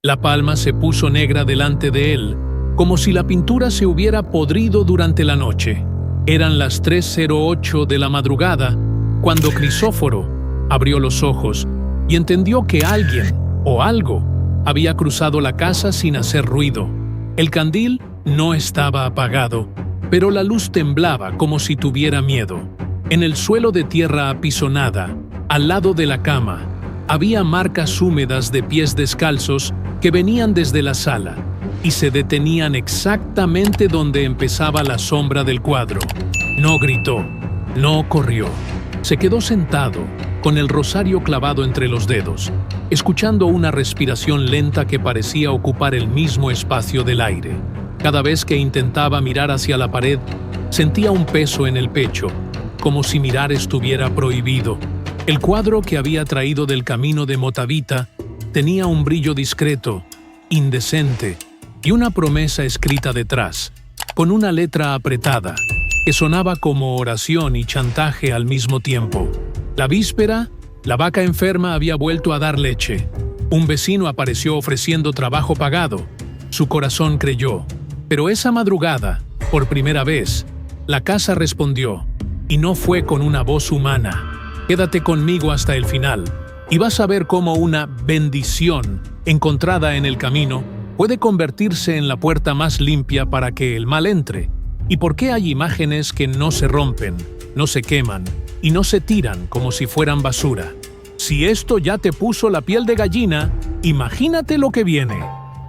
La palma se puso negra delante de él, como si la pintura se hubiera podrido durante la noche. Eran las 3:08 de la madrugada cuando Crisóforo abrió los ojos y entendió que alguien o algo había cruzado la casa sin hacer ruido. El candil no estaba apagado, pero la luz temblaba como si tuviera miedo. En el suelo de tierra apisonada, al lado de la cama, había marcas húmedas de pies descalzos que venían desde la sala y se detenían exactamente donde empezaba la sombra del cuadro. No gritó, no corrió. Se quedó sentado, con el rosario clavado entre los dedos, escuchando una respiración lenta que parecía ocupar el mismo espacio del aire. Cada vez que intentaba mirar hacia la pared, sentía un peso en el pecho, como si mirar estuviera prohibido. El cuadro que había traído del camino de Motavita tenía un brillo discreto, indecente, y una promesa escrita detrás, con una letra apretada, que sonaba como oración y chantaje al mismo tiempo. La víspera, la vaca enferma había vuelto a dar leche. Un vecino apareció ofreciendo trabajo pagado. Su corazón creyó. Pero esa madrugada, por primera vez, la casa respondió, y no fue con una voz humana. Quédate conmigo hasta el final, y vas a ver cómo una bendición encontrada en el camino puede convertirse en la puerta más limpia para que el mal entre. ¿Y por qué hay imágenes que no se rompen, no se queman y no se tiran como si fueran basura? Si esto ya te puso la piel de gallina, imagínate lo que viene.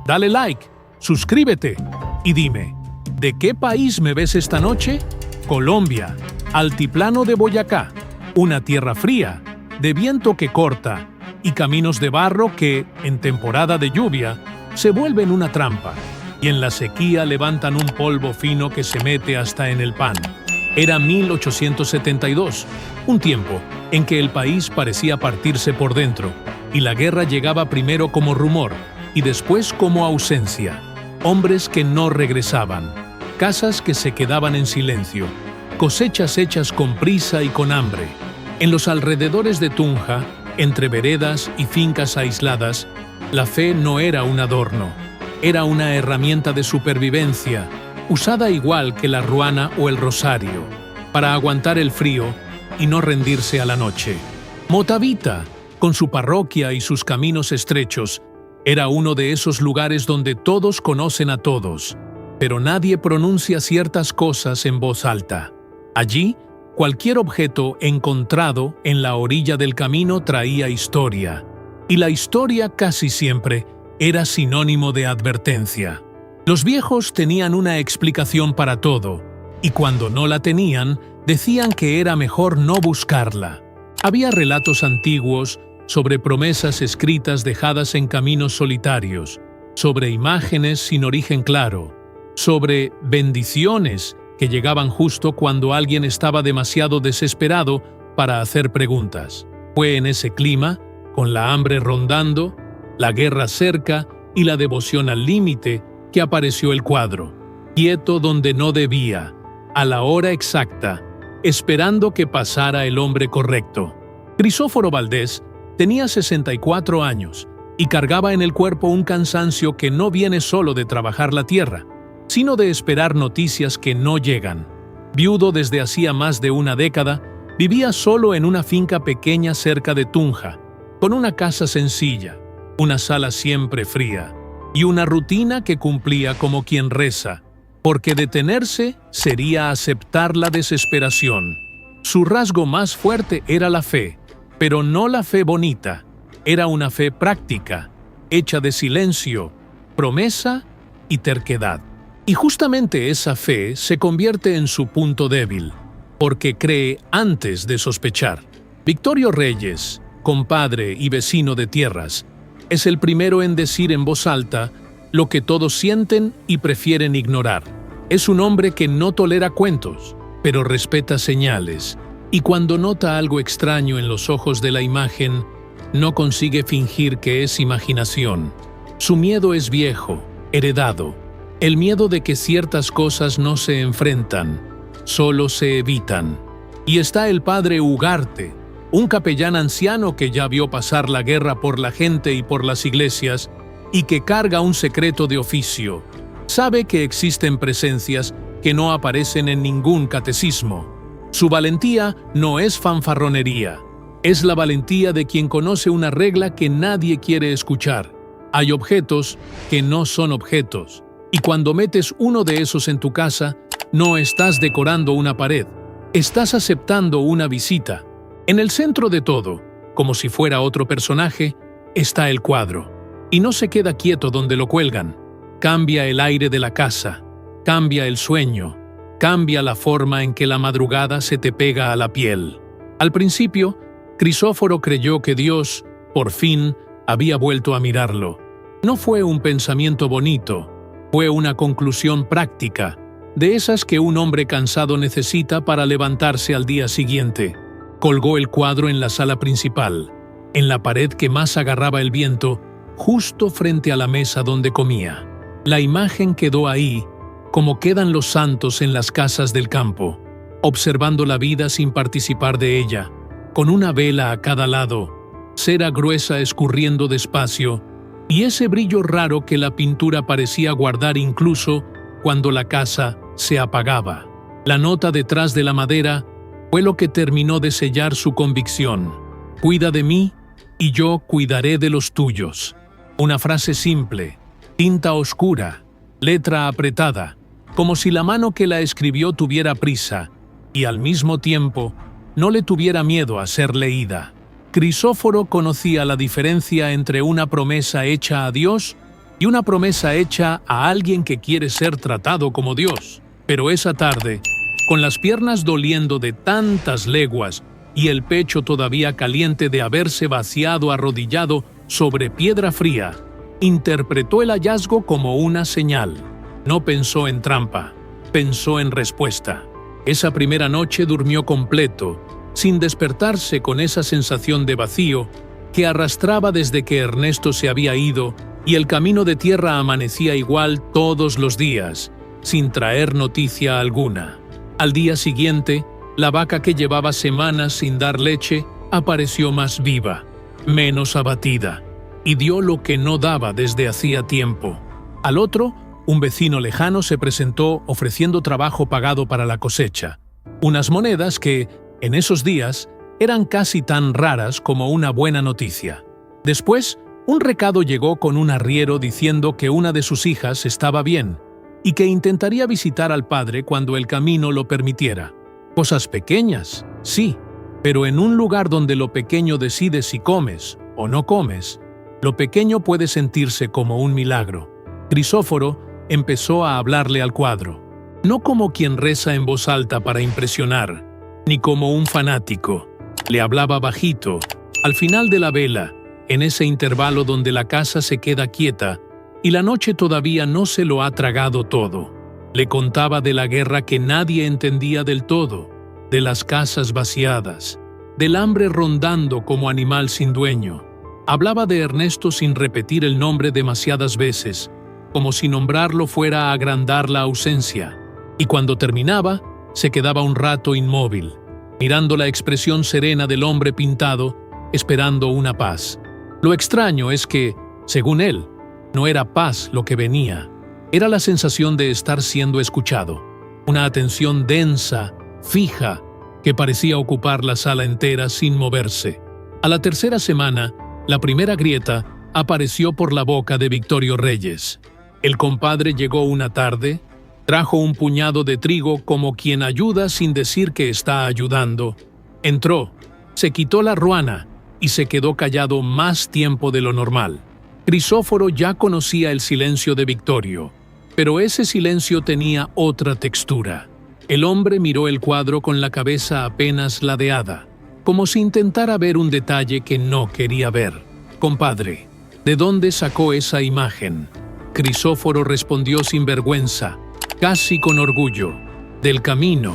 Dale like, suscríbete y dime, ¿de qué país me ves esta noche? Colombia, altiplano de Boyacá, una tierra fría, de viento que corta y caminos de barro que, en temporada de lluvia, se vuelven una trampa y en la sequía levantan un polvo fino que se mete hasta en el pan. Era 1872, un tiempo en que el país parecía partirse por dentro y la guerra llegaba primero como rumor y después como ausencia. Hombres que no regresaban, casas que se quedaban en silencio, cosechas hechas con prisa y con hambre. En los alrededores de Tunja, entre veredas y fincas aisladas, la fe no era un adorno, era una herramienta de supervivencia, usada igual que la ruana o el rosario, para aguantar el frío y no rendirse a la noche. Motavita, con su parroquia y sus caminos estrechos, era uno de esos lugares donde todos conocen a todos, pero nadie pronuncia ciertas cosas en voz alta. Allí, cualquier objeto encontrado en la orilla del camino traía historia, y la historia casi siempre era sinónimo de advertencia. Los viejos tenían una explicación para todo, y cuando no la tenían, decían que era mejor no buscarla. Había relatos antiguos sobre promesas escritas dejadas en caminos solitarios, sobre imágenes sin origen claro, sobre bendiciones que llegaban justo cuando alguien estaba demasiado desesperado para hacer preguntas. Fue en ese clima, con la hambre rondando, la guerra cerca y la devoción al límite, que apareció el cuadro, quieto donde no debía, a la hora exacta, esperando que pasara el hombre correcto. Crisóforo Valdés tenía 64 años y cargaba en el cuerpo un cansancio que no viene solo de trabajar la tierra, sino de esperar noticias que no llegan. Viudo desde hacía más de una década, vivía solo en una finca pequeña cerca de Tunja, con una casa sencilla, una sala siempre fría y una rutina que cumplía como quien reza, porque detenerse sería aceptar la desesperación. Su rasgo más fuerte era la fe, pero no la fe bonita, era una fe práctica, hecha de silencio, promesa y terquedad. Y justamente esa fe se convierte en su punto débil, porque cree antes de sospechar. Victorio Reyes, compadre y vecino de tierras, es el primero en decir en voz alta lo que todos sienten y prefieren ignorar. Es un hombre que no tolera cuentos, pero respeta señales, y cuando nota algo extraño en los ojos de la imagen, no consigue fingir que es imaginación. Su miedo es viejo, heredado, el miedo de que ciertas cosas no se enfrentan, solo se evitan. Y está el padre Ugarte, un capellán anciano que ya vio pasar la guerra por la gente y por las iglesias, y que carga un secreto de oficio. Sabe que existen presencias que no aparecen en ningún catecismo. Su valentía no es fanfarronería. Es la valentía de quien conoce una regla que nadie quiere escuchar. Hay objetos que no son objetos. Y cuando metes uno de esos en tu casa, no estás decorando una pared. Estás aceptando una visita. En el centro de todo, como si fuera otro personaje, está el cuadro. Y no se queda quieto donde lo cuelgan. Cambia el aire de la casa. Cambia el sueño. Cambia la forma en que la madrugada se te pega a la piel. Al principio, Crisóforo creyó que Dios, por fin, había vuelto a mirarlo. No fue un pensamiento bonito, fue una conclusión práctica, de esas que un hombre cansado necesita para levantarse al día siguiente. Colgó el cuadro en la sala principal, en la pared que más agarraba el viento, justo frente a la mesa donde comía. La imagen quedó ahí, como quedan los santos en las casas del campo, observando la vida sin participar de ella, con una vela a cada lado, cera gruesa escurriendo despacio, y ese brillo raro que la pintura parecía guardar incluso cuando la casa se apagaba. La nota detrás de la madera fue lo que terminó de sellar su convicción. Cuida de mí y yo cuidaré de los tuyos. Una frase simple, tinta oscura, letra apretada, como si la mano que la escribió tuviera prisa y al mismo tiempo no le tuviera miedo a ser leída. Crisóforo conocía la diferencia entre una promesa hecha a Dios y una promesa hecha a alguien que quiere ser tratado como Dios. Pero esa tarde, con las piernas doliendo de tantas leguas y el pecho todavía caliente de haberse vaciado arrodillado sobre piedra fría, interpretó el hallazgo como una señal. No pensó en trampa, pensó en respuesta. Esa primera noche durmió completo, sin despertarse con esa sensación de vacío que arrastraba desde que Ernesto se había ido y el camino de tierra amanecía igual todos los días, sin traer noticia alguna. Al día siguiente, la vaca que llevaba semanas sin dar leche apareció más viva, menos abatida, y dio lo que no daba desde hacía tiempo. Al otro, un vecino lejano se presentó ofreciendo trabajo pagado para la cosecha, unas monedas que, en esos días, eran casi tan raras como una buena noticia. Después, un recado llegó con un arriero diciendo que una de sus hijas estaba bien y que intentaría visitar al padre cuando el camino lo permitiera. Cosas pequeñas, sí, pero en un lugar donde lo pequeño decide si comes o no comes, lo pequeño puede sentirse como un milagro. Crisóforo empezó a hablarle al cuadro, no como quien reza en voz alta para impresionar, ni como un fanático. Le hablaba bajito, al final de la vela, en ese intervalo donde la casa se queda quieta y la noche todavía no se lo ha tragado todo. Le contaba de la guerra que nadie entendía del todo, de las casas vaciadas, del hambre rondando como animal sin dueño. Hablaba de Ernesto sin repetir el nombre demasiadas veces, como si nombrarlo fuera a agrandar la ausencia. Y cuando terminaba, se quedaba un rato inmóvil, mirando la expresión serena del hombre pintado, esperando una paz. Lo extraño es que, según él, no era paz lo que venía, era la sensación de estar siendo escuchado, una atención densa, fija, que parecía ocupar la sala entera sin moverse. A la tercera semana, la primera grieta apareció por la boca de Victorio Reyes. El compadre llegó una tarde, trajo un puñado de trigo como quien ayuda sin decir que está ayudando. Entró, se quitó la ruana y se quedó callado más tiempo de lo normal. Crisóforo ya conocía el silencio de Victorio, pero ese silencio tenía otra textura. El hombre miró el cuadro con la cabeza apenas ladeada, como si intentara ver un detalle que no quería ver. «Compadre, ¿de dónde sacó esa imagen?». Crisóforo respondió sin vergüenza, casi con orgullo, «Del camino,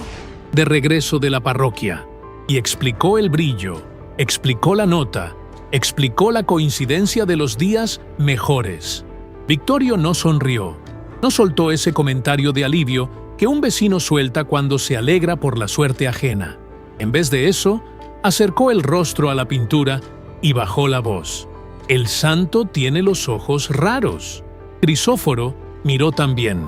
de regreso de la parroquia». Y explicó el brillo, explicó la nota, explicó la coincidencia de los días mejores. Victorio no sonrió, no soltó ese comentario de alivio que un vecino suelta cuando se alegra por la suerte ajena. En vez de eso, acercó el rostro a la pintura y bajó la voz. El santo tiene los ojos raros. Crisóforo miró también.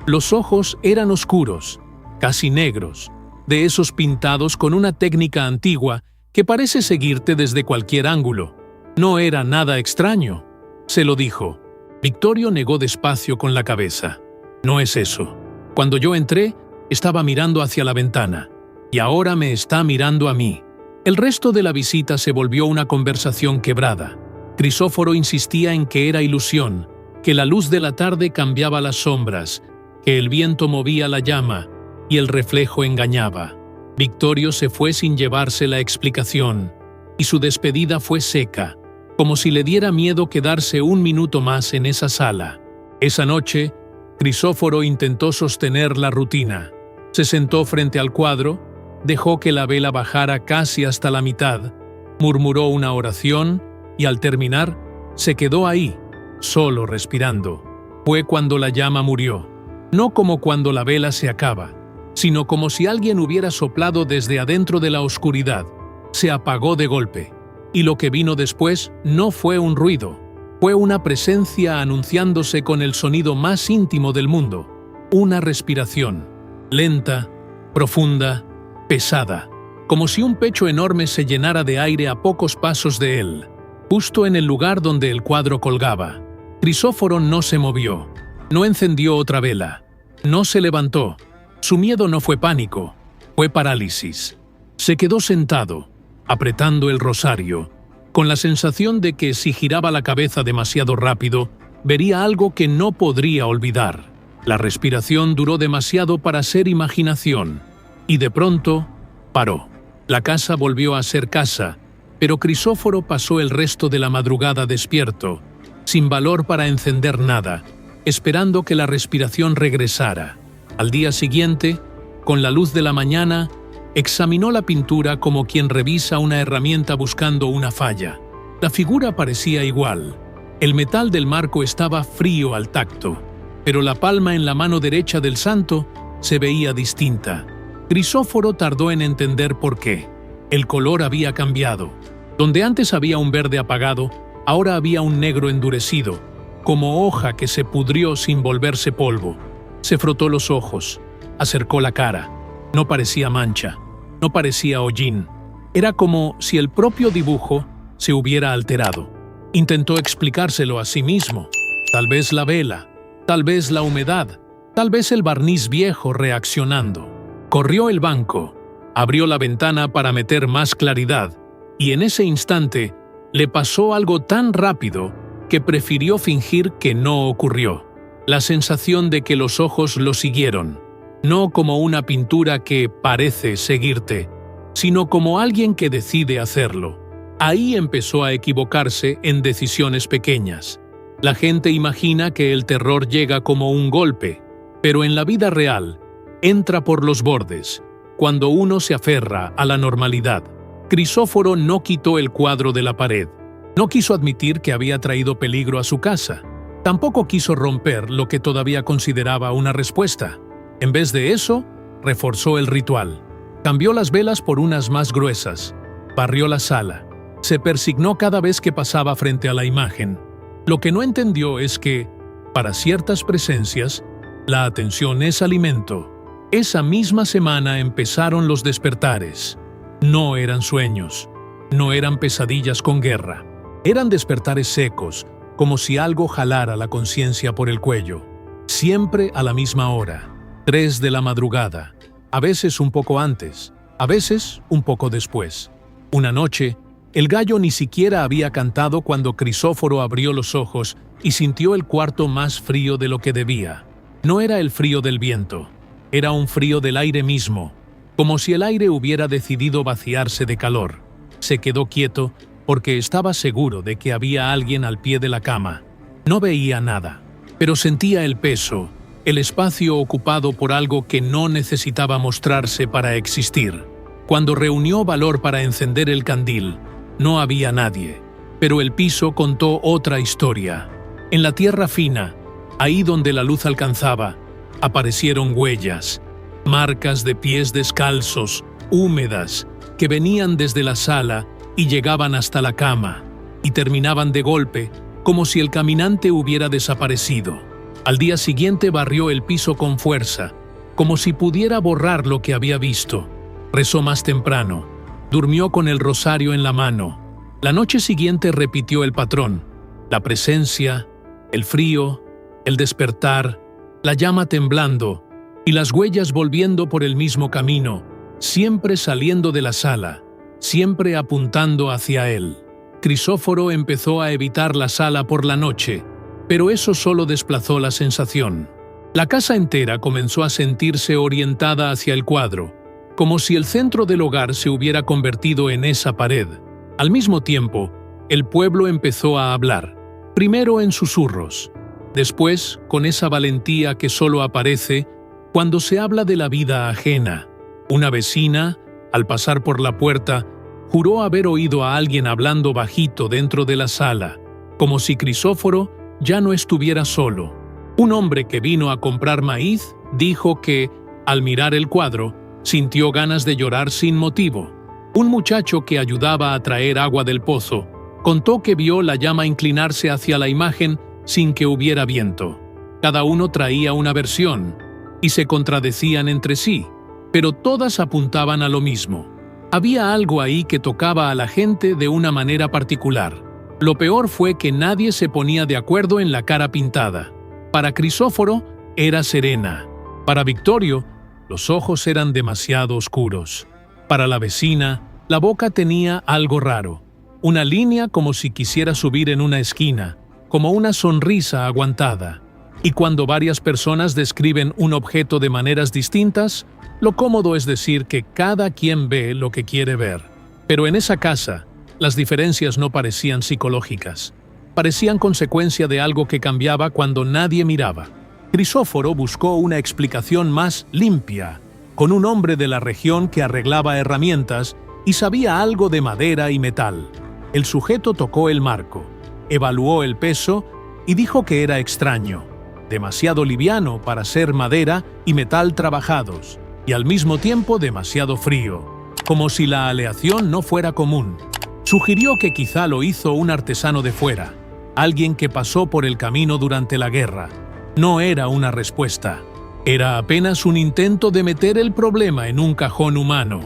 Los ojos eran oscuros, casi negros, de esos pintados con una técnica antigua que parece seguirte desde cualquier ángulo. No era nada extraño. Se lo dijo. Victorio negó despacio con la cabeza. No es eso. Cuando yo entré, estaba mirando hacia la ventana, y ahora me está mirando a mí. El resto de la visita se volvió una conversación quebrada. Crisóforo insistía en que era ilusión, que la luz de la tarde cambiaba las sombras, que el viento movía la llama, y el reflejo engañaba. Victorio se fue sin llevarse la explicación, y su despedida fue seca, como si le diera miedo quedarse un minuto más en esa sala. Esa noche, Crisóforo intentó sostener la rutina. Se sentó frente al cuadro, dejó que la vela bajara casi hasta la mitad, murmuró una oración y al terminar, se quedó ahí, solo respirando. Fue cuando la llama murió, no como cuando la vela se acaba, sino como si alguien hubiera soplado desde adentro de la oscuridad. Se apagó de golpe, y lo que vino después no fue un ruido, fue una presencia anunciándose con el sonido más íntimo del mundo, una respiración, lenta, profunda, pesada, como si un pecho enorme se llenara de aire a pocos pasos de él, justo en el lugar donde el cuadro colgaba. Crisóforo no se movió, no encendió otra vela, no se levantó. Su miedo no fue pánico, fue parálisis. Se quedó sentado, apretando el rosario, con la sensación de que si giraba la cabeza demasiado rápido, vería algo que no podría olvidar. La respiración duró demasiado para ser imaginación, y de pronto paró. La casa volvió a ser casa, pero Crisóforo pasó el resto de la madrugada despierto, sin valor para encender nada, esperando que la respiración regresara. Al día siguiente, con la luz de la mañana, examinó la pintura como quien revisa una herramienta buscando una falla. La figura parecía igual. El metal del marco estaba frío al tacto, pero la palma en la mano derecha del santo se veía distinta. Crisóforo tardó en entender por qué. El color había cambiado. Donde antes había un verde apagado, ahora había un negro endurecido, como hoja que se pudrió sin volverse polvo. Se frotó los ojos, acercó la cara. No parecía mancha, no parecía hollín. Era como si el propio dibujo se hubiera alterado. Intentó explicárselo a sí mismo. Tal vez la vela, tal vez la humedad, tal vez el barniz viejo reaccionando. Corrió el banco, abrió la ventana para meter más claridad, y en ese instante le pasó algo tan rápido que prefirió fingir que no ocurrió. La sensación de que los ojos lo siguieron, no como una pintura que parece seguirte, sino como alguien que decide hacerlo. Ahí empezó a equivocarse en decisiones pequeñas. La gente imagina que el terror llega como un golpe, pero en la vida real entra por los bordes, cuando uno se aferra a la normalidad. Crisóforo no quitó el cuadro de la pared. No quiso admitir que había traído peligro a su casa. Tampoco quiso romper lo que todavía consideraba una respuesta. En vez de eso, reforzó el ritual. Cambió las velas por unas más gruesas. Barrió la sala. Se persignó cada vez que pasaba frente a la imagen. Lo que no entendió es que, para ciertas presencias, la atención es alimento. Esa misma semana empezaron los despertares. No eran sueños, no eran pesadillas con guerra. Eran despertares secos, como si algo jalara la conciencia por el cuello. Siempre a la misma hora, 3 de la madrugada, a veces un poco antes, a veces un poco después. Una noche, el gallo ni siquiera había cantado cuando Crisóforo abrió los ojos y sintió el cuarto más frío de lo que debía. No era el frío del viento, era un frío del aire mismo, como si el aire hubiera decidido vaciarse de calor. Se quedó quieto porque estaba seguro de que había alguien al pie de la cama. No veía nada, pero sentía el peso, el espacio ocupado por algo que no necesitaba mostrarse para existir. Cuando reunió valor para encender el candil, no había nadie, pero el piso contó otra historia. En la tierra fina, ahí donde la luz alcanzaba, aparecieron huellas, marcas de pies descalzos, húmedas, que venían desde la sala y llegaban hasta la cama. y terminaban de golpe, como si el caminante hubiera desaparecido. Al día siguiente barrió el piso con fuerza, como si pudiera borrar lo que había visto. Rezó más temprano. Durmió con el rosario en la mano. La noche siguiente repitió el patrón: la presencia, el frío, el despertar, la llama temblando y las huellas volviendo por el mismo camino, siempre saliendo de la sala, siempre apuntando hacia él. Crisóforo empezó a evitar la sala por la noche, pero eso solo desplazó la sensación. La casa entera comenzó a sentirse orientada hacia el cuadro, como si el centro del hogar se hubiera convertido en esa pared. Al mismo tiempo, el pueblo empezó a hablar, primero en susurros, después con esa valentía que solo aparece cuando se habla de la vida ajena. Una vecina, al pasar por la puerta, juró haber oído a alguien hablando bajito dentro de la sala, como si Crisóforo ya no estuviera solo. Un hombre que vino a comprar maíz dijo que, al mirar el cuadro, sintió ganas de llorar sin motivo. Un muchacho que ayudaba a traer agua del pozo contó que vio la llama inclinarse hacia la imagen sin que hubiera viento. Cada uno traía una versión y se contradecían entre sí, pero todas apuntaban a lo mismo. Había algo ahí que tocaba a la gente de una manera particular. Lo peor fue que nadie se ponía de acuerdo en la cara pintada. Para Crisóforo era serena. Para Victorio, los ojos eran demasiado oscuros. Para la vecina, la boca tenía algo raro. Una línea como si quisiera subir en una esquina, como una sonrisa aguantada. Y cuando varias personas describen un objeto de maneras distintas, lo cómodo es decir que cada quien ve lo que quiere ver. Pero en esa casa, las diferencias no parecían psicológicas. Parecían consecuencia de algo que cambiaba cuando nadie miraba. Crisóforo buscó una explicación más limpia, con un hombre de la región que arreglaba herramientas y sabía algo de madera y metal. El sujeto tocó el marco, evaluó el peso y dijo que era extraño, demasiado liviano para ser madera y metal trabajados, y al mismo tiempo demasiado frío, como si la aleación no fuera común. Sugirió que quizá lo hizo un artesano de fuera, alguien que pasó por el camino durante la guerra. No era una respuesta. Era apenas un intento de meter el problema en un cajón humano.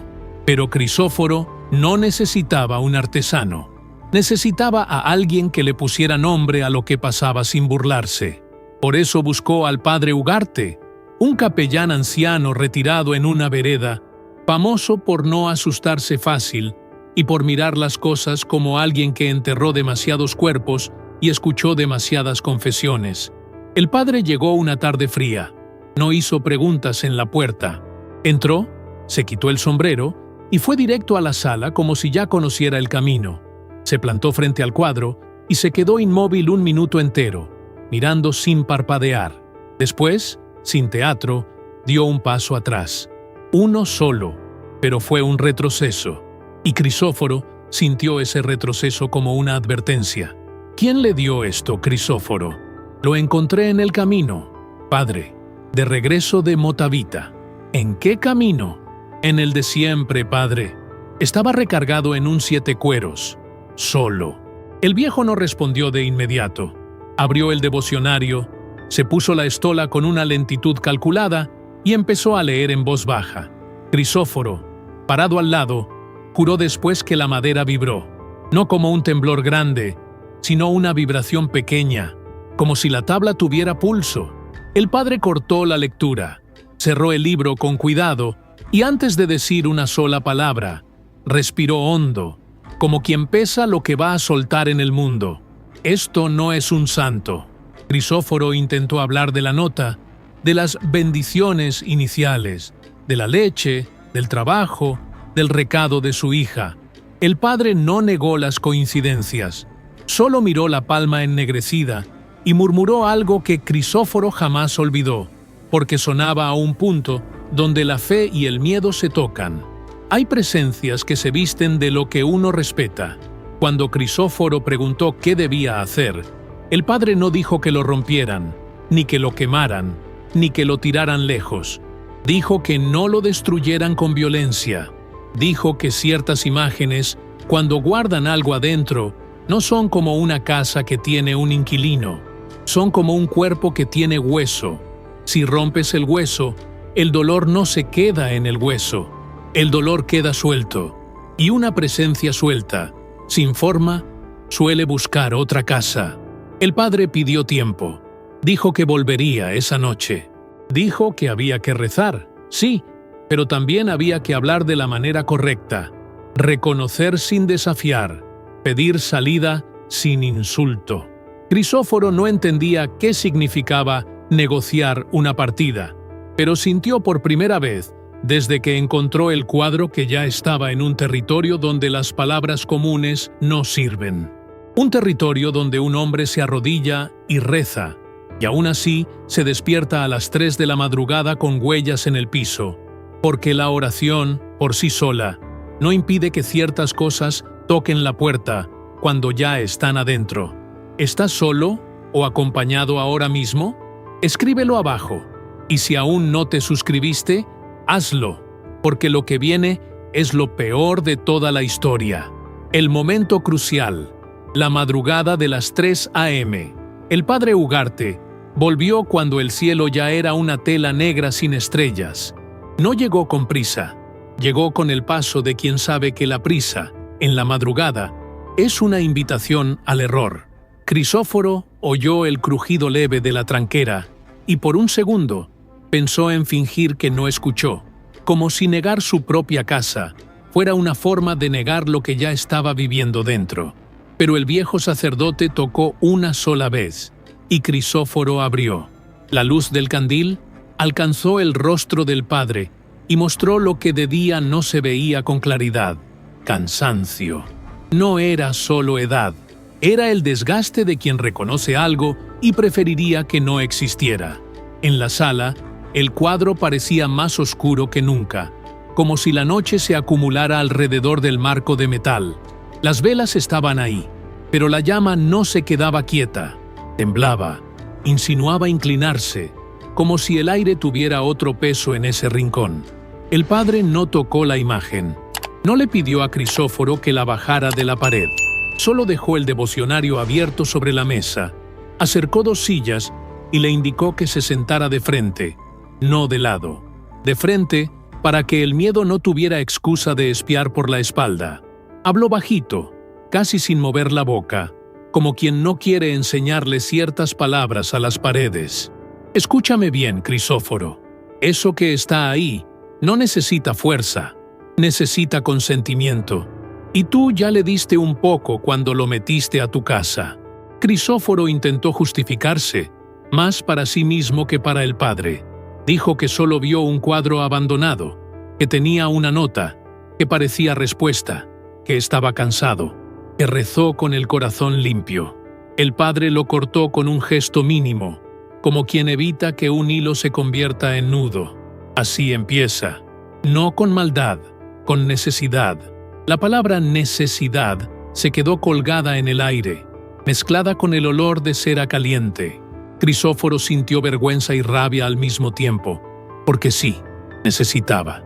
Pero Crisóforo no necesitaba un artesano. Necesitaba a alguien que le pusiera nombre a lo que pasaba sin burlarse. Por eso buscó al padre Ugarte, un capellán anciano retirado en una vereda, famoso por no asustarse fácil y por mirar las cosas como alguien que enterró demasiados cuerpos y escuchó demasiadas confesiones. El padre llegó una tarde fría. No hizo preguntas en la puerta. Entró, se quitó el sombrero y fue directo a la sala como si ya conociera el camino. Se plantó frente al cuadro y se quedó inmóvil un minuto entero, mirando sin parpadear. Después, sin teatro, dio un paso atrás. Uno solo, pero fue un retroceso. Y Crisóforo sintió ese retroceso como una advertencia. ¿Quién le dio esto, Crisóforo? Lo encontré en el camino, padre, de regreso de Motavita. ¿En qué camino? En el de siempre, padre. Estaba recargado en un 7 cueros, solo. El viejo no respondió de inmediato. Abrió el devocionario, se puso la estola con una lentitud calculada y empezó a leer en voz baja. Crisóforo, parado al lado, juró después que la madera vibró, no como un temblor grande, sino una vibración pequeña, como si la tabla tuviera pulso. El padre cortó la lectura, cerró el libro con cuidado y antes de decir una sola palabra, respiró hondo, como quien pesa lo que va a soltar en el mundo. Esto no es un santo. Crisóforo intentó hablar de la nota, de las bendiciones iniciales, de la leche, del trabajo, del recado de su hija. El padre no negó las coincidencias, solo miró la palma ennegrecida y murmuró algo que Crisóforo jamás olvidó, porque sonaba a un punto donde la fe y el miedo se tocan. Hay presencias que se visten de lo que uno respeta. Cuando Crisóforo preguntó qué debía hacer, el padre no dijo que lo rompieran, ni que lo quemaran, ni que lo tiraran lejos. Dijo que no lo destruyeran con violencia. Dijo que ciertas imágenes, cuando guardan algo adentro, No son como una casa que tiene un inquilino, son como un cuerpo que tiene hueso. Si rompes el hueso, el dolor no se queda en el hueso, el dolor queda suelto, y una presencia suelta, sin forma, suele buscar otra casa. El padre pidió tiempo, dijo que volvería esa noche, dijo que había que rezar, sí, pero también había que hablar de la manera correcta, reconocer sin desafiar, pedir salida sin insulto. Crisóforo no entendía qué significaba negociar una partida, pero sintió por primera vez, desde que encontró el cuadro, que ya estaba en un territorio donde las palabras comunes no sirven. Un territorio donde un hombre se arrodilla y reza, y aún así se despierta a las 3 de la madrugada con huellas en el piso, porque la oración, por sí sola, no impide que ciertas cosas toquen la puerta cuando ya están adentro. ¿Estás solo o acompañado ahora mismo? Escríbelo abajo. Y si aún no te suscribiste, hazlo, porque lo que viene es lo peor de toda la historia. El momento crucial, la madrugada de las 3 a.m. El padre Ugarte volvió cuando el cielo ya era una tela negra sin estrellas. No llegó con prisa, llegó con el paso de quien sabe que la prisa, en la madrugada, es una invitación al error. Crisóforo oyó el crujido leve de la tranquera y por un segundo pensó en fingir que no escuchó, como si negar su propia casa fuera una forma de negar lo que ya estaba viviendo dentro. Pero el viejo sacerdote tocó una sola vez, y Crisóforo abrió. La luz del candil alcanzó el rostro del padre y mostró lo que de día no se veía con claridad: cansancio. No era solo edad, era el desgaste de quien reconoce algo y preferiría que no existiera. En la sala, el cuadro parecía más oscuro que nunca, como si la noche se acumulara alrededor del marco de metal. Las velas estaban ahí, pero la llama no se quedaba quieta, temblaba, insinuaba inclinarse, como si el aire tuviera otro peso en ese rincón. El padre no tocó la imagen, no le pidió a Crisóforo que la bajara de la pared, solo dejó el devocionario abierto sobre la mesa, acercó 2 sillas y le indicó que se sentara de frente, no de lado, de frente para que el miedo no tuviera excusa de espiar por la espalda. Habló bajito, casi sin mover la boca, como quien no quiere enseñarle ciertas palabras a las paredes. Escúchame bien, Crisóforo. Eso que está ahí no necesita fuerza, necesita consentimiento. Y tú ya le diste un poco cuando lo metiste a tu casa. Crisóforo intentó justificarse, más para sí mismo que para el padre. Dijo que solo vio un cuadro abandonado, que tenía una nota, que parecía respuesta, que estaba cansado, que rezó con el corazón limpio. El padre lo cortó con un gesto mínimo, como quien evita que un hilo se convierta en nudo. Así empieza, no con maldad, con necesidad. La palabra necesidad se quedó colgada en el aire, mezclada con el olor de cera caliente. Crisóforo sintió vergüenza y rabia al mismo tiempo, porque sí, necesitaba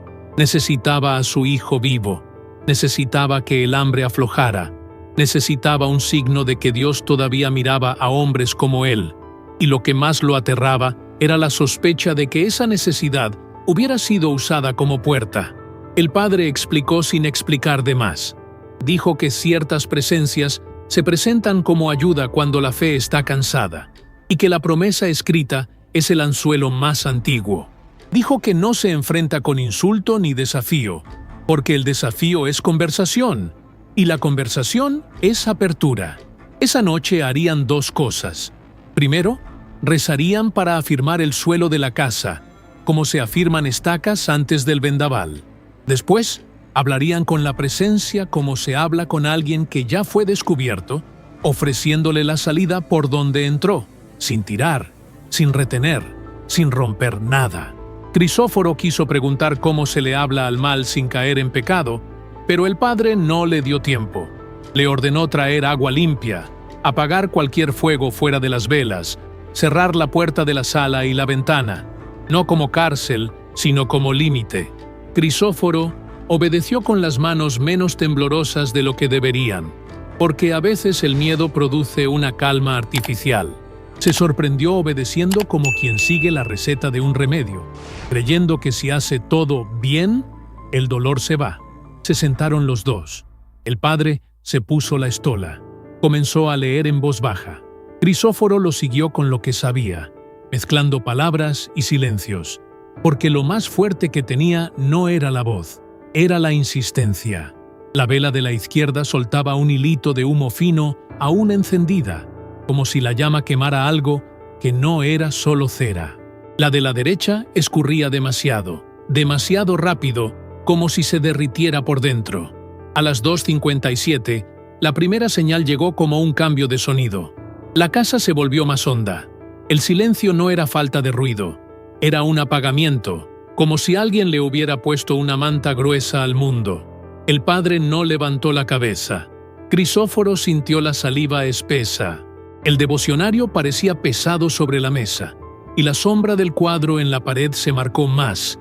a su hijo vivo, necesitaba que el hambre aflojara, necesitaba un signo de que Dios todavía miraba a hombres como él, y lo que más lo aterraba era la sospecha de que esa necesidad hubiera sido usada como puerta. El padre explicó sin explicar de más. Dijo que ciertas presencias se presentan como ayuda cuando la fe está cansada, y que la promesa escrita es el anzuelo más antiguo. Dijo que no se enfrenta con insulto ni desafío, porque el desafío es conversación, y la conversación es apertura. Esa noche harían 2 cosas. Primero, rezarían para afirmar el suelo de la casa, como se afirman estacas antes del vendaval. Después, hablarían con la presencia como se habla con alguien que ya fue descubierto, ofreciéndole la salida por donde entró, sin tirar, sin retener, sin romper nada. Crisóforo quiso preguntar cómo se le habla al mal sin caer en pecado, pero el padre no le dio tiempo. Le ordenó traer agua limpia, apagar cualquier fuego fuera de las velas, cerrar la puerta de la sala y la ventana, no como cárcel, sino como límite. Crisóforo obedeció con las manos menos temblorosas de lo que deberían. porque a veces el miedo produce una calma artificial. Se sorprendió obedeciendo como quien sigue la receta de un remedio, creyendo que si hace todo bien, el dolor se va. Se sentaron los dos. El padre se puso la estola. Comenzó a leer en voz baja. Crisóforo lo siguió con lo que sabía, mezclando palabras y silencios, porque lo más fuerte que tenía no era la voz, era la insistencia. La vela de la izquierda soltaba un hilito de humo fino, aún encendida, como si la llama quemara algo que no era solo cera. La de la derecha escurría demasiado rápido, como si se derritiera por dentro. A las 2:57, la primera señal llegó como un cambio de sonido. La casa se volvió más honda. El silencio no era falta de ruido, era un apagamiento, como si alguien le hubiera puesto una manta gruesa al mundo. El padre no levantó la cabeza. Crisóforo sintió la saliva espesa. El devocionario parecía pesado sobre la mesa, y la sombra del cuadro en la pared se marcó más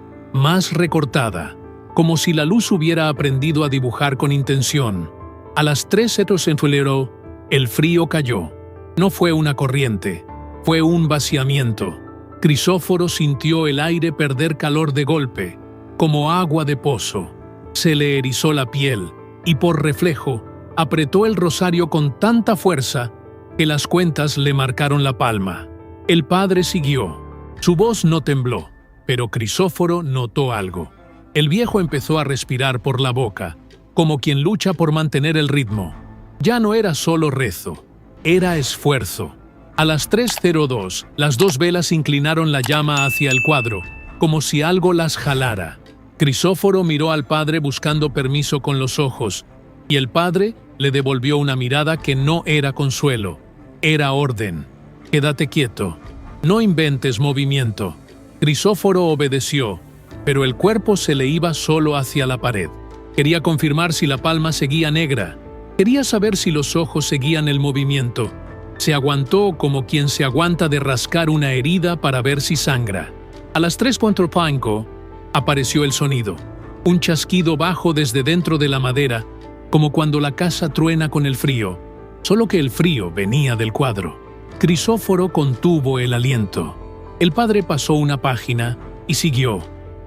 recortada, como si la luz hubiera aprendido a dibujar con intención. A las 3:00 en febrero, el frío cayó. No fue una corriente, fue un vaciamiento. Crisóforo sintió el aire perder calor de golpe, como agua de pozo. Se le erizó la piel y por reflejo apretó el rosario con tanta fuerza que las cuentas le marcaron la palma. El padre siguió. Su voz no tembló, pero Crisóforo notó algo. El viejo empezó a respirar por la boca, como quien lucha por mantener el ritmo. Ya no era solo rezo, era esfuerzo. A las 3:02, las dos velas inclinaron la llama hacia el cuadro, como si algo las jalara. Crisóforo miró al padre buscando permiso con los ojos, y el padre le devolvió una mirada que no era consuelo, era orden. Quédate quieto, no inventes movimiento. Crisóforo obedeció, pero el cuerpo se le iba solo hacia la pared. Quería confirmar si la palma seguía negra, quería saber si los ojos seguían el movimiento. Se aguantó como quien se aguanta de rascar una herida para ver si sangra. A las 3:45 apareció el sonido, un chasquido bajo desde dentro de la madera, como cuando la casa truena con el frío, solo que el frío venía del cuadro. Crisóforo contuvo el aliento. El padre pasó una página y siguió,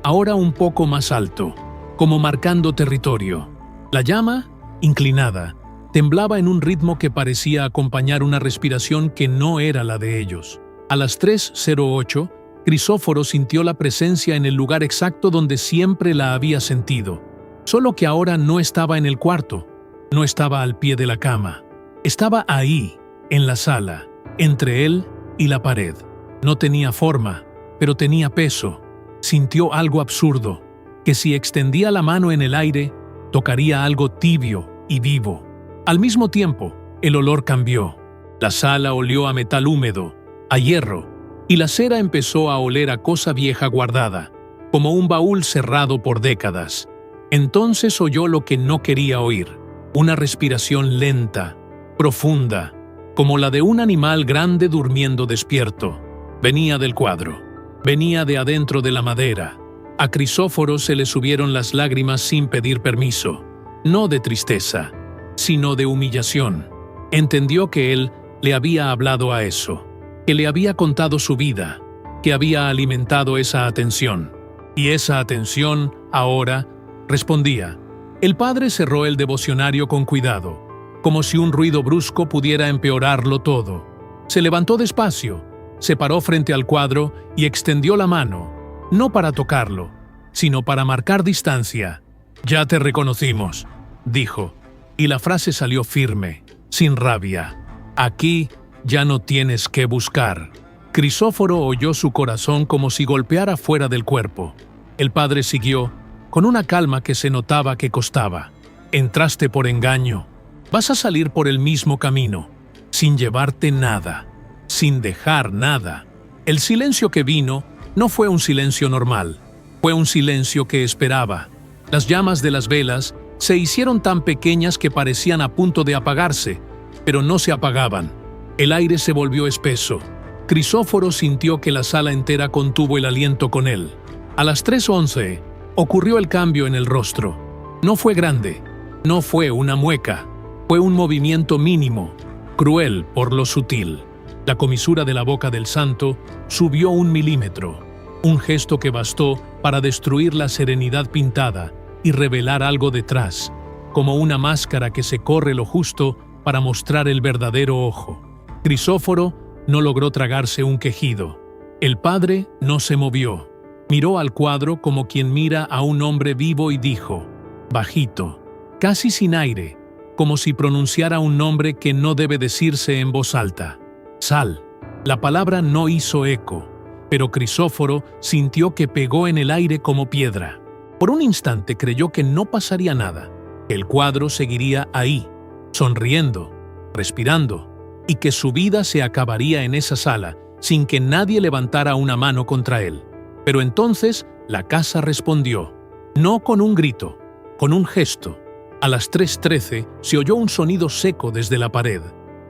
ahora un poco más alto, como marcando territorio. La llama, inclinada, temblaba en un ritmo que parecía acompañar una respiración que no era la de ellos. A las 3:08, Crisóforo sintió la presencia en el lugar exacto donde siempre la había sentido, solo que ahora no estaba en el cuarto, no estaba al pie de la cama, estaba ahí, en la sala, entre él y la pared. No tenía forma, pero tenía peso. Sintió algo absurdo, que si extendía la mano en el aire, tocaría algo tibio y vivo. Al mismo tiempo, el olor cambió. La sala olió a metal húmedo, a hierro, y la cera empezó a oler a cosa vieja guardada, como un baúl cerrado por décadas. Entonces oyó lo que no quería oír, una respiración lenta, profunda, como la de un animal grande durmiendo despierto. Venía del cuadro, venía de adentro de la madera. A Crisóforo se le subieron las lágrimas sin pedir permiso, no de tristeza, sino de humillación. Entendió que él le había hablado a eso, que le había contado su vida, que había alimentado esa atención. Y esa atención, ahora, respondía. El padre cerró el devocionario con cuidado, como si un ruido brusco pudiera empeorarlo todo. Se levantó despacio, se paró frente al cuadro y extendió la mano, no para tocarlo, sino para marcar distancia. «Ya te reconocimos», dijo, y la frase salió firme, sin rabia. «Aquí ya no tienes que buscar». Crisóforo oyó su corazón como si golpeara fuera del cuerpo. El padre siguió, con una calma que se notaba que costaba. «Entraste por engaño. Vas a salir por el mismo camino, sin llevarte nada, sin dejar nada». El silencio que vino no fue un silencio normal, fue un silencio que esperaba. Las llamas de las velas se hicieron tan pequeñas que parecían a punto de apagarse, pero no se apagaban. El aire se volvió espeso. Crisóforo sintió que la sala entera contuvo el aliento con él. A las 3:11 ocurrió el cambio en el rostro. No fue grande, no fue una mueca, Fue un movimiento mínimo, cruel por lo sutil. La comisura de la boca del santo subió 1 milímetro, un gesto que bastó para destruir la serenidad pintada y revelar algo detrás, como una máscara que se corre lo justo para mostrar el verdadero ojo. Crisóforo no logró tragarse un quejido. El padre no se movió. Miró al cuadro como quien mira a un hombre vivo y dijo, bajito, casi sin aire, como si pronunciara un nombre que no debe decirse en voz alta. Sal. La palabra no hizo eco, pero Crisóforo sintió que pegó en el aire como piedra. Por un instante creyó que no pasaría nada, que el cuadro seguiría ahí, sonriendo, respirando, y que su vida se acabaría en esa sala sin que nadie levantara una mano contra él. Pero entonces la casa respondió, no con un grito, con un gesto. A las 3:13 se oyó un sonido seco desde la pared,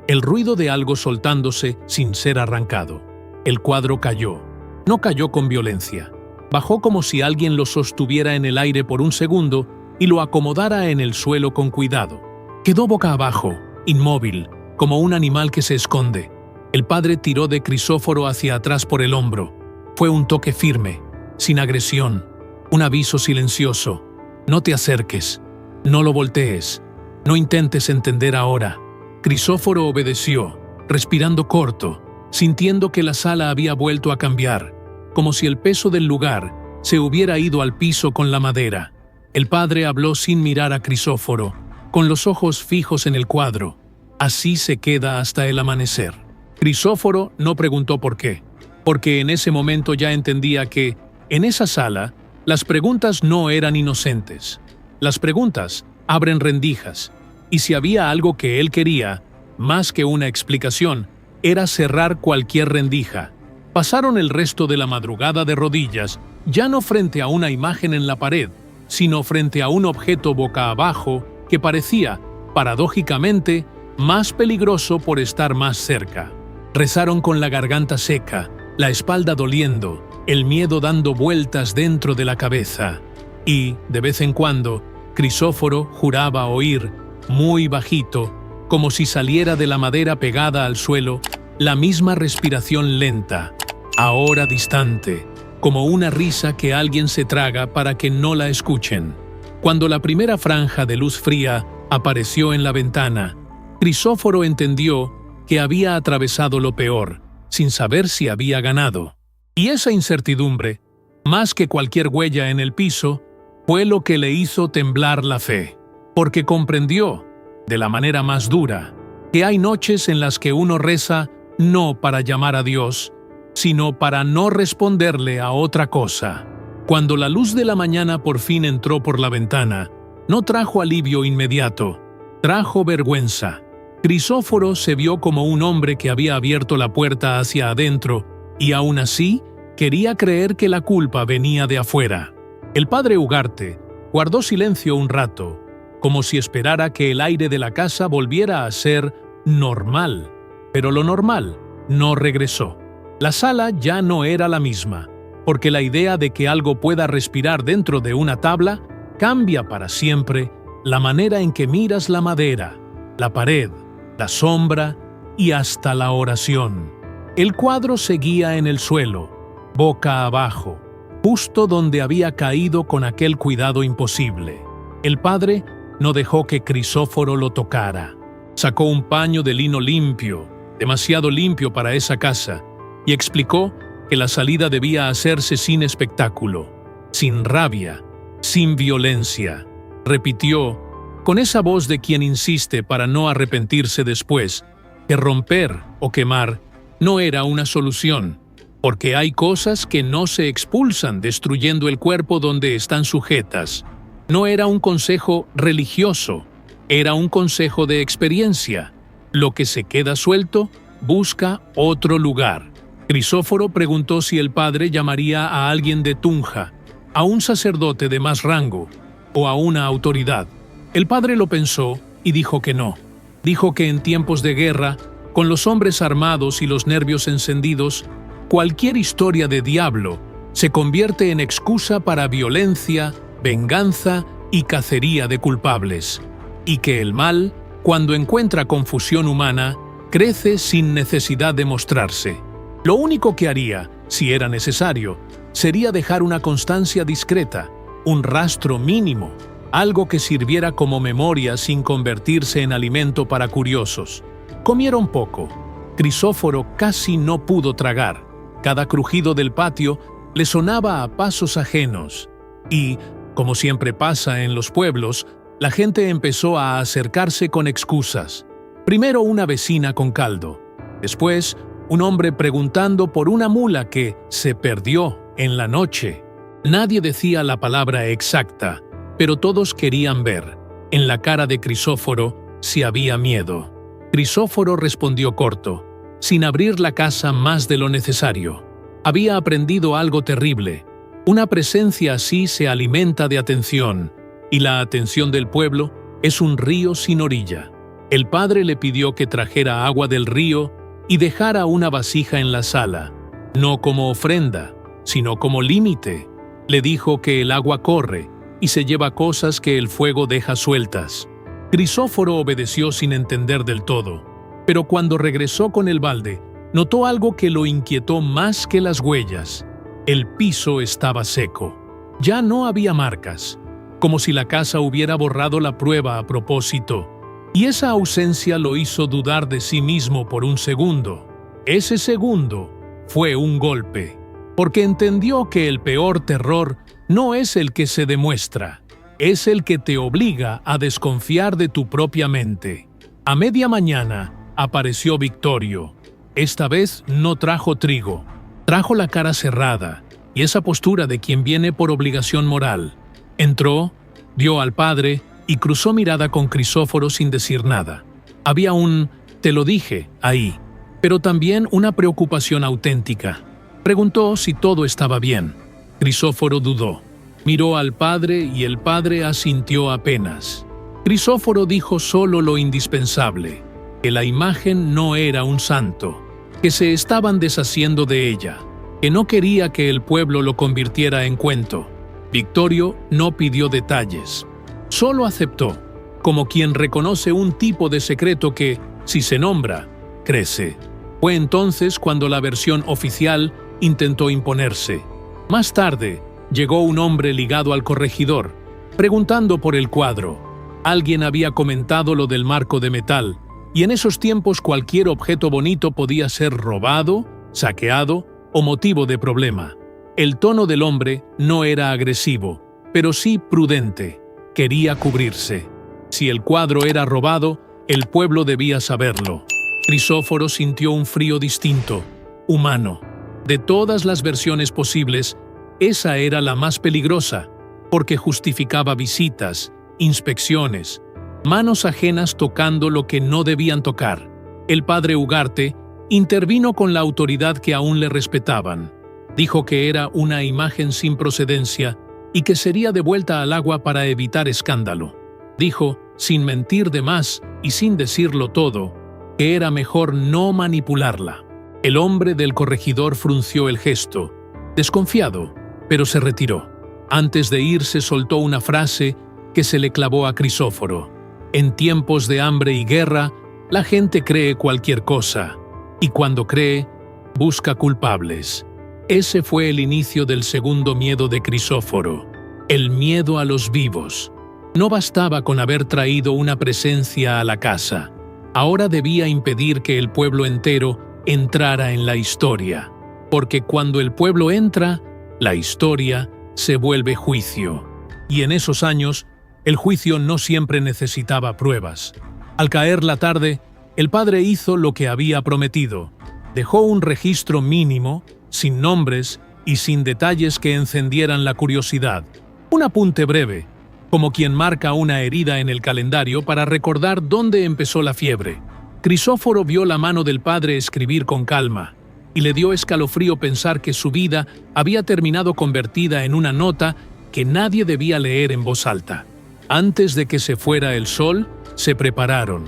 el ruido de algo soltándose sin ser arrancado. El cuadro cayó. No cayó con violencia. Bajó como si alguien lo sostuviera en el aire por un segundo y lo acomodara en el suelo con cuidado. Quedó boca abajo, inmóvil, como un animal que se esconde. El padre tiró de Crisóforo hacia atrás por el hombro. Fue un toque firme, sin agresión, un aviso silencioso. No te acerques, no lo voltees, no intentes entender ahora. Crisóforo obedeció, respirando corto, sintiendo que la sala había vuelto a cambiar, como si el peso del lugar se hubiera ido al piso con la madera. El padre habló sin mirar a Crisóforo, con los ojos fijos en el cuadro. Así se queda hasta el amanecer. Crisóforo no preguntó por qué, porque en ese momento ya entendía que, en esa sala, las preguntas no eran inocentes. Las preguntas abren rendijas, y si había algo que él quería, más que una explicación, era cerrar cualquier rendija. Pasaron el resto de la madrugada de rodillas, ya no frente a una imagen en la pared, sino frente a un objeto boca abajo que parecía, paradójicamente, más peligroso por estar más cerca. Rezaron con la garganta seca, la espalda doliendo, el miedo dando vueltas dentro de la cabeza. Y, de vez en cuando, Crisóforo juraba oír, muy bajito, como si saliera de la madera pegada al suelo, la misma respiración lenta, ahora distante, como una risa que alguien se traga para que no la escuchen. Cuando la primera franja de luz fría apareció en la ventana, Crisóforo entendió que había atravesado lo peor, sin saber si había ganado. Y esa incertidumbre, más que cualquier huella en el piso, fue lo que le hizo temblar la fe, porque comprendió, de la manera más dura, que hay noches en las que uno reza no para llamar a Dios, sino para no responderle a otra cosa. Cuando la luz de la mañana por fin entró por la ventana, no trajo alivio inmediato, trajo vergüenza. Crisóforo se vio como un hombre que había abierto la puerta hacia adentro y aún así quería creer que la culpa venía de afuera. El padre Ugarte guardó silencio un rato, como si esperara que el aire de la casa volviera a ser normal, pero lo normal no regresó. La sala ya no era la misma, porque la idea de que algo pueda respirar dentro de una tabla cambia para siempre la manera en que miras la madera, la pared, la sombra y hasta la oración. El cuadro seguía en el suelo, boca abajo, justo donde había caído con aquel cuidado imposible. El padre no dejó que Crisóforo lo tocara. Sacó un paño de lino limpio, demasiado limpio para esa casa, y explicó que la salida debía hacerse sin espectáculo, sin rabia, sin violencia. Repitió, con esa voz de quien insiste para no arrepentirse después, que romper o quemar no era una solución, porque hay cosas que no se expulsan destruyendo el cuerpo donde están sujetas. No era un consejo religioso, era un consejo de experiencia. Lo que se queda suelto busca otro lugar. Crisóforo preguntó si el padre llamaría a alguien de Tunja, a un sacerdote de más rango o a una autoridad. El padre lo pensó y dijo que no. Dijo que en tiempos de guerra, con los hombres armados y los nervios encendidos, cualquier historia de diablo se convierte en excusa para violencia, venganza y cacería de culpables, y que el mal Cuando encuentra confusión humana, crece sin necesidad de mostrarse. Lo único que haría, si era necesario, sería dejar una constancia discreta, un rastro mínimo, algo que sirviera como memoria sin convertirse en alimento para curiosos. Comieron poco. Crisóforo casi no pudo tragar. Cada crujido del patio le sonaba a pasos ajenos. Y, como siempre pasa en los pueblos, la gente empezó a acercarse con excusas. Primero una vecina con caldo. Después, un hombre preguntando por una mula que se perdió en la noche. Nadie decía la palabra exacta, pero todos querían ver, en la cara de Crisóforo, si había miedo. Crisóforo respondió corto, sin abrir la casa más de lo necesario. Había aprendido algo terrible. Una presencia así se alimenta de atención, y la atención del pueblo es un río sin orilla. El padre le pidió que trajera agua del río y dejara una vasija en la sala, no como ofrenda, sino como límite. Le dijo que el agua corre y se lleva cosas que el fuego deja sueltas. Crisóforo obedeció sin entender del todo, pero cuando regresó con el balde, notó algo que lo inquietó más que las huellas. El piso estaba seco. Ya no había marcas, como si la casa hubiera borrado la prueba a propósito. Y esa ausencia lo hizo dudar de sí mismo por un segundo. Ese segundo fue un golpe, porque entendió que el peor terror no es el que se demuestra, es el que te obliga a desconfiar de tu propia mente. A media mañana apareció Victorio. Esta vez no trajo trigo, trajo la cara cerrada y esa postura de quien viene por obligación moral. Entró, vio al padre y cruzó mirada con Crisóforo sin decir nada. Había un «te lo dije» ahí, pero también una preocupación auténtica. Preguntó si todo estaba bien. Crisóforo dudó. Miró al padre y el padre asintió apenas. Crisóforo dijo solo lo indispensable, que la imagen no era un santo, que se estaban deshaciendo de ella, que no quería que el pueblo lo convirtiera en cuento. Victorio no pidió detalles. Solo aceptó, como quien reconoce un tipo de secreto que, si se nombra, crece. Fue entonces cuando la versión oficial intentó imponerse. Más tarde, llegó un hombre ligado al corregidor, preguntando por el cuadro. Alguien había comentado lo del marco de metal, y en esos tiempos cualquier objeto bonito podía ser robado, saqueado o motivo de problema. El tono del hombre no era agresivo, pero sí prudente. Quería cubrirse. Si el cuadro era robado, el pueblo debía saberlo. Crisóforo sintió un frío distinto, humano. De todas las versiones posibles, esa era la más peligrosa, porque justificaba visitas, inspecciones, manos ajenas tocando lo que no debían tocar. El padre Ugarte intervino con la autoridad que aún le respetaban. Dijo que era una imagen sin procedencia y que sería devuelta al agua para evitar escándalo. Dijo, sin mentir de más y sin decirlo todo, que era mejor no manipularla. El hombre del corregidor frunció el gesto, desconfiado, pero se retiró. Antes de irse soltó una frase que se le clavó a Crisóforo. En tiempos de hambre y guerra, la gente cree cualquier cosa, y cuando cree, busca culpables. Ese fue el inicio del segundo miedo de Crisóforo, el miedo a los vivos. No bastaba con haber traído una presencia a la casa. Ahora debía impedir que el pueblo entero entrara en la historia, porque cuando el pueblo entra, la historia se vuelve juicio. Y en esos años, el juicio no siempre necesitaba pruebas. Al caer la tarde, el padre hizo lo que había prometido. Dejó un registro mínimo, sin nombres y sin detalles que encendieran la curiosidad. Un apunte breve, como quien marca una herida en el calendario para recordar dónde empezó la fiebre. Crisóforo vio la mano del padre escribir con calma, y le dio escalofrío pensar que su vida había terminado convertida en una nota que nadie debía leer en voz alta. Antes de que se fuera el sol, se prepararon.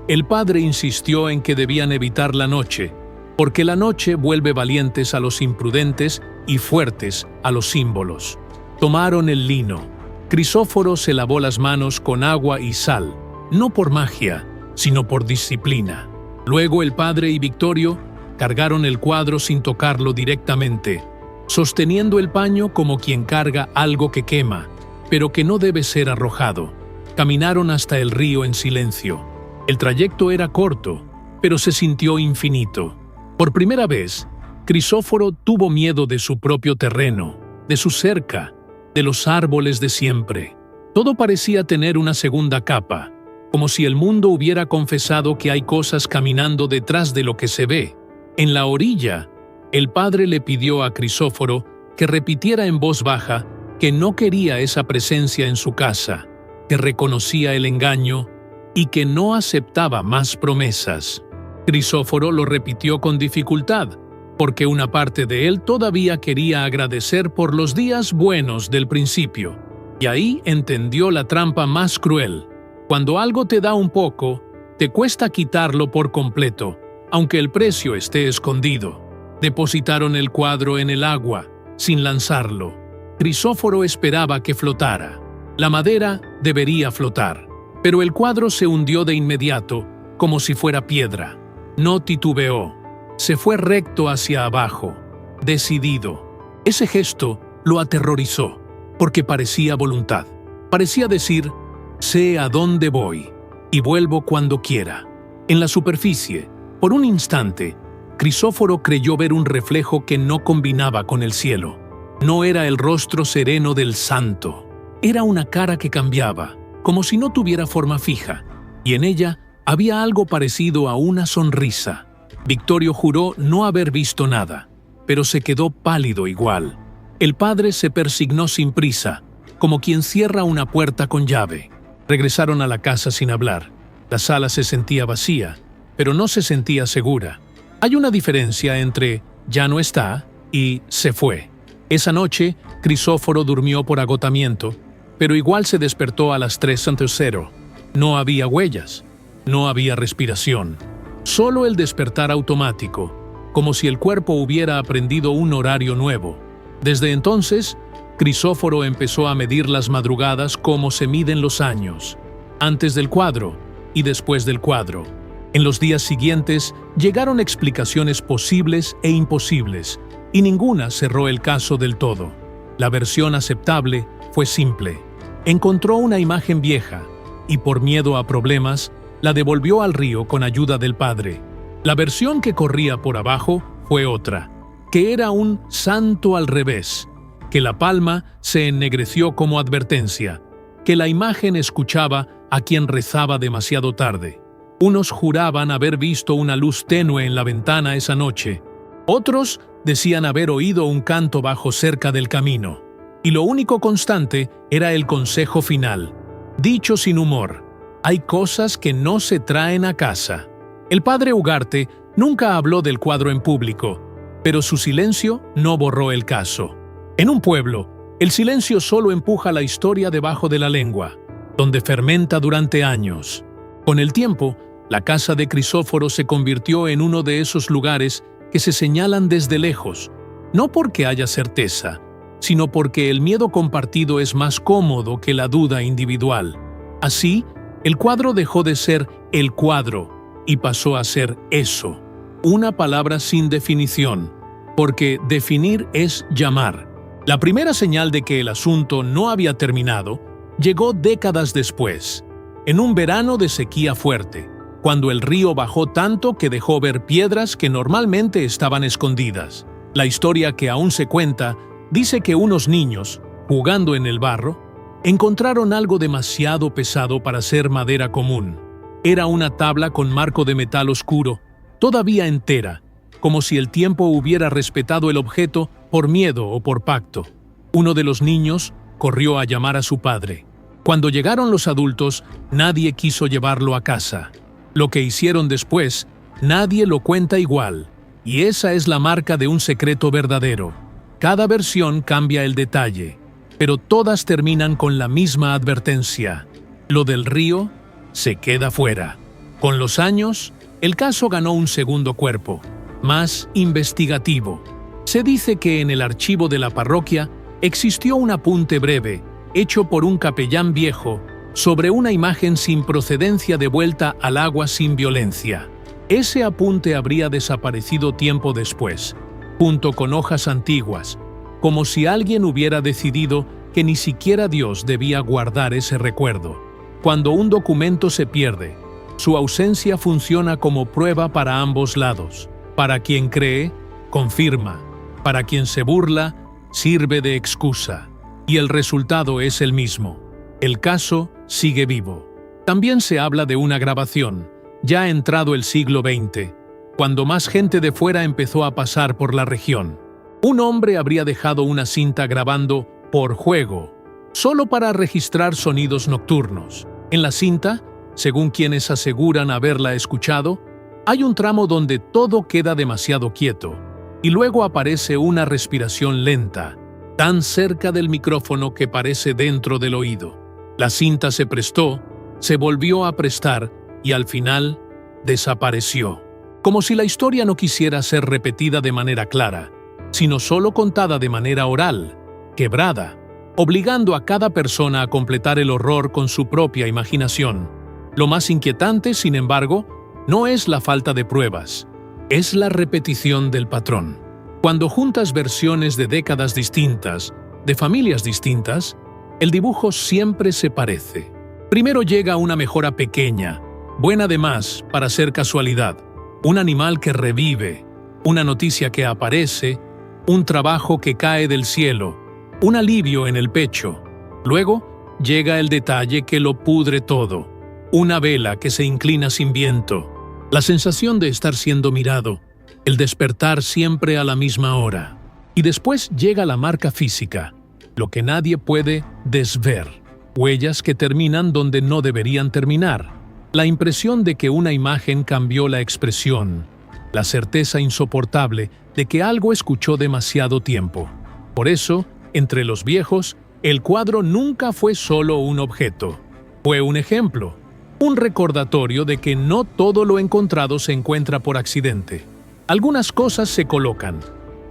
El padre insistió en que debían evitar la noche, porque la noche vuelve valientes a los imprudentes y fuertes a los símbolos. Tomaron el lino. Crisóforo se lavó las manos con agua y sal, no por magia, sino por disciplina. Luego el padre y Victorio cargaron el cuadro sin tocarlo directamente, sosteniendo el paño como quien carga algo que quema, pero que no debe ser arrojado. Caminaron hasta el río en silencio. El trayecto era corto, pero se sintió infinito. Por primera vez, Crisóforo tuvo miedo de su propio terreno, de su cerca, de los árboles de siempre. Todo parecía tener una segunda capa, como si el mundo hubiera confesado que hay cosas caminando detrás de lo que se ve. En la orilla, el padre le pidió a Crisóforo que repitiera en voz baja que no quería esa presencia en su casa, que reconocía el engaño y que no aceptaba más promesas. Crisóforo lo repitió con dificultad, porque una parte de él todavía quería agradecer por los días buenos del principio. Y ahí entendió la trampa más cruel. Cuando algo te da un poco, te cuesta quitarlo por completo, aunque el precio esté escondido. Depositaron el cuadro en el agua, sin lanzarlo. Crisóforo esperaba que flotara. La madera debería flotar, pero el cuadro se hundió de inmediato, como si fuera piedra. No titubeó. Se fue recto hacia abajo, decidido. Ese gesto lo aterrorizó, porque parecía voluntad. Parecía decir, sé a dónde voy, y vuelvo cuando quiera. En la superficie, por un instante, Crisóforo creyó ver un reflejo que no combinaba con el cielo. No era el rostro sereno del santo. Era una cara que cambiaba, como si no tuviera forma fija, y en ella había algo parecido a una sonrisa. Victorio juró no haber visto nada, pero se quedó pálido igual. El padre se persignó sin prisa, como quien cierra una puerta con llave. Regresaron a la casa sin hablar. La sala se sentía vacía, pero no se sentía segura. Hay una diferencia entre ya no está y se fue. Esa noche, Crisóforo durmió por agotamiento, pero igual se despertó a las 3:00. No había huellas, no había respiración. Solo el despertar automático, como si el cuerpo hubiera aprendido un horario nuevo. Desde entonces, Crisóforo empezó a medir las madrugadas como se miden los años, antes del cuadro y después del cuadro. En los días siguientes llegaron explicaciones posibles e imposibles, y ninguna cerró el caso del todo. La versión aceptable fue simple. Encontró una imagen vieja y, por miedo a problemas, la devolvió al río con ayuda del padre. La versión que corría por abajo fue otra, que era un santo al revés, que la palma se ennegreció como advertencia, que la imagen escuchaba a quien rezaba demasiado tarde. Unos juraban haber visto una luz tenue en la ventana esa noche, otros decían haber oído un canto bajo cerca del camino, y lo único constante era el consejo final, dicho sin humor: hay cosas que no se traen a casa. El padre Ugarte nunca habló del cuadro en público, pero su silencio no borró el caso. En un pueblo, el silencio solo empuja la historia debajo de la lengua, donde fermenta durante años. Con el tiempo, la casa de Crisóforo se convirtió en uno de esos lugares que se señalan desde lejos, no porque haya certeza, sino porque el miedo compartido es más cómodo que la duda individual. Así, el cuadro dejó de ser el cuadro y pasó a ser eso, una palabra sin definición, porque definir es llamar. La primera señal de que el asunto no había terminado llegó décadas después, en un verano de sequía fuerte, cuando el río bajó tanto que dejó ver piedras que normalmente estaban escondidas. La historia que aún se cuenta dice que unos niños, jugando en el barro, encontraron algo demasiado pesado para ser madera común. Era una tabla con marco de metal oscuro, todavía entera, como si el tiempo hubiera respetado el objeto por miedo o por pacto. Uno de los niños corrió a llamar a su padre. Cuando llegaron los adultos, nadie quiso llevarlo a casa. Lo que hicieron después, nadie lo cuenta igual, y esa es la marca de un secreto verdadero. Cada versión cambia el detalle, pero todas terminan con la misma advertencia: lo del río se queda fuera. Con los años, el caso ganó un segundo cuerpo, más investigativo. Se dice que en el archivo de la parroquia existió un apunte breve, hecho por un capellán viejo, sobre una imagen sin procedencia devuelta al agua sin violencia. Ese apunte habría desaparecido tiempo después, junto con hojas antiguas, como si alguien hubiera decidido que ni siquiera Dios debía guardar ese recuerdo. Cuando un documento se pierde, su ausencia funciona como prueba para ambos lados. Para quien cree, confirma. Para quien se burla, sirve de excusa. Y el resultado es el mismo. El caso sigue vivo. También se habla de una grabación, ya entrado el siglo XX, cuando más gente de fuera empezó a pasar por la región. Un hombre habría dejado una cinta grabando por juego, solo para registrar sonidos nocturnos. En la cinta, según quienes aseguran haberla escuchado, hay un tramo donde todo queda demasiado quieto, y luego aparece una respiración lenta, tan cerca del micrófono que parece dentro del oído. La cinta se prestó, se volvió a prestar y al final desapareció. Como si la historia no quisiera ser repetida de manera clara, sino solo contada de manera oral, quebrada, obligando a cada persona a completar el horror con su propia imaginación. Lo más inquietante, sin embargo, no es la falta de pruebas, es la repetición del patrón. Cuando juntas versiones de décadas distintas, de familias distintas, el dibujo siempre se parece. Primero llega una mejora pequeña, buena de más para ser casualidad, un animal que revive, una noticia que aparece, un trabajo que cae del cielo, un alivio en el pecho. Luego llega el detalle que lo pudre todo, una vela que se inclina sin viento, la sensación de estar siendo mirado, el despertar siempre a la misma hora. Y después llega la marca física, lo que nadie puede desver, huellas que terminan donde no deberían terminar, la impresión de que una imagen cambió la expresión, la certeza insoportable de que algo escuchó demasiado tiempo. Por eso, entre los viejos, el cuadro nunca fue solo un objeto. Fue un ejemplo, un recordatorio de que no todo lo encontrado se encuentra por accidente. Algunas cosas se colocan,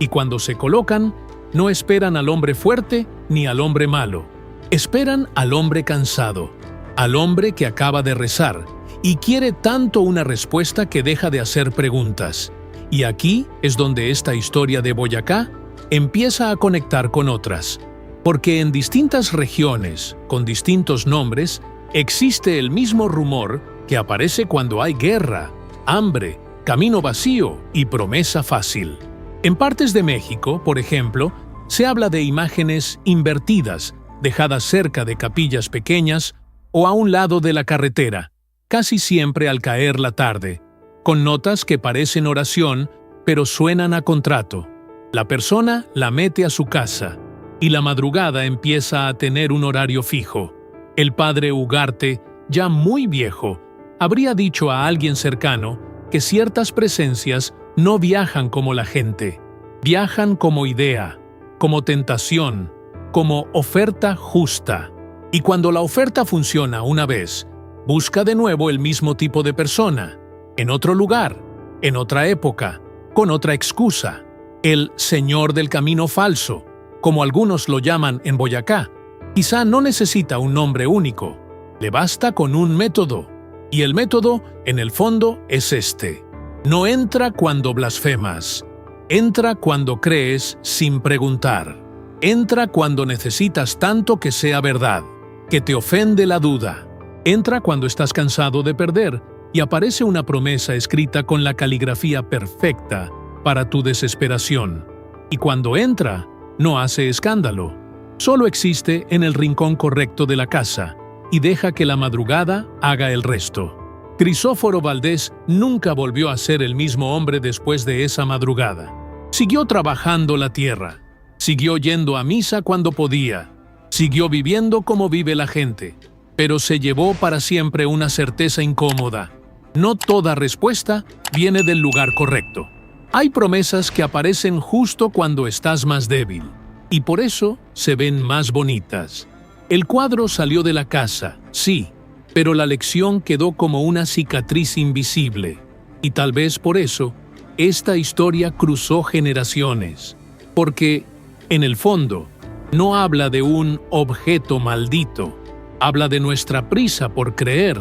y cuando se colocan, no esperan al hombre fuerte ni al hombre malo. Esperan al hombre cansado, al hombre que acaba de rezar y quiere tanto una respuesta que deja de hacer preguntas. Y aquí es donde esta historia de Boyacá empieza a conectar con otras, porque en distintas regiones, con distintos nombres, existe el mismo rumor que aparece cuando hay guerra, hambre, camino vacío y promesa fácil. En partes de México, por ejemplo, se habla de imágenes invertidas, dejadas cerca de capillas pequeñas o a un lado de la carretera, casi siempre al caer la tarde, con notas que parecen oración, pero suenan a contrato. La persona la mete a su casa, y la madrugada empieza a tener un horario fijo. El padre Ugarte, ya muy viejo, habría dicho a alguien cercano que ciertas presencias no viajan como la gente, viajan como idea, como tentación, como oferta justa. Y cuando la oferta funciona una vez, busca de nuevo el mismo tipo de persona, en otro lugar, en otra época, con otra excusa. El señor del camino falso, como algunos lo llaman en Boyacá, quizá no necesita un nombre único, le basta con un método. Y el método, en el fondo, es este. No entra cuando blasfemas, entra cuando crees sin preguntar. Entra cuando necesitas tanto que sea verdad, que te ofende la duda. Entra cuando estás cansado de perder y aparece una promesa escrita con la caligrafía perfecta para tu desesperación. Y cuando entra, no hace escándalo. Solo existe en el rincón correcto de la casa y deja que la madrugada haga el resto. Crisóforo Valdés nunca volvió a ser el mismo hombre después de esa madrugada. Siguió trabajando la tierra, siguió yendo a misa cuando podía, siguió viviendo como vive la gente, pero se llevó para siempre una certeza incómoda. No toda respuesta viene del lugar correcto. Hay promesas que aparecen justo cuando estás más débil, y por eso se ven más bonitas. El cuadro salió de la casa, sí, pero la lección quedó como una cicatriz invisible, y tal vez por eso esta historia cruzó generaciones, porque, en el fondo, no habla de un objeto maldito, Habla de nuestra prisa por creer,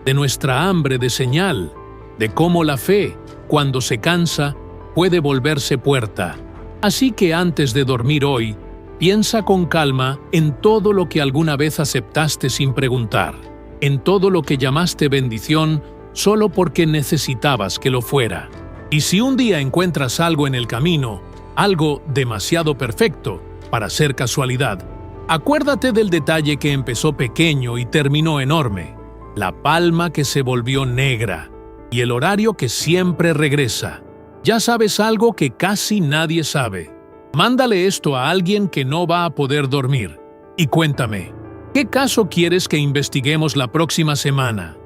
de nuestra hambre de señal, de cómo la fe, cuando se cansa, puede volverse puerta. Así que antes de dormir hoy, piensa con calma en todo lo que alguna vez aceptaste sin preguntar, en todo lo que llamaste bendición solo porque necesitabas que lo fuera. Y si un día encuentras algo en el camino, algo demasiado perfecto para ser casualidad, acuérdate del detalle que empezó pequeño y terminó enorme, la palma que se volvió negra y el horario que siempre regresa. Ya sabes algo que casi nadie sabe. Mándale esto a alguien que no va a poder dormir y cuéntame, ¿qué caso quieres que investiguemos la próxima semana?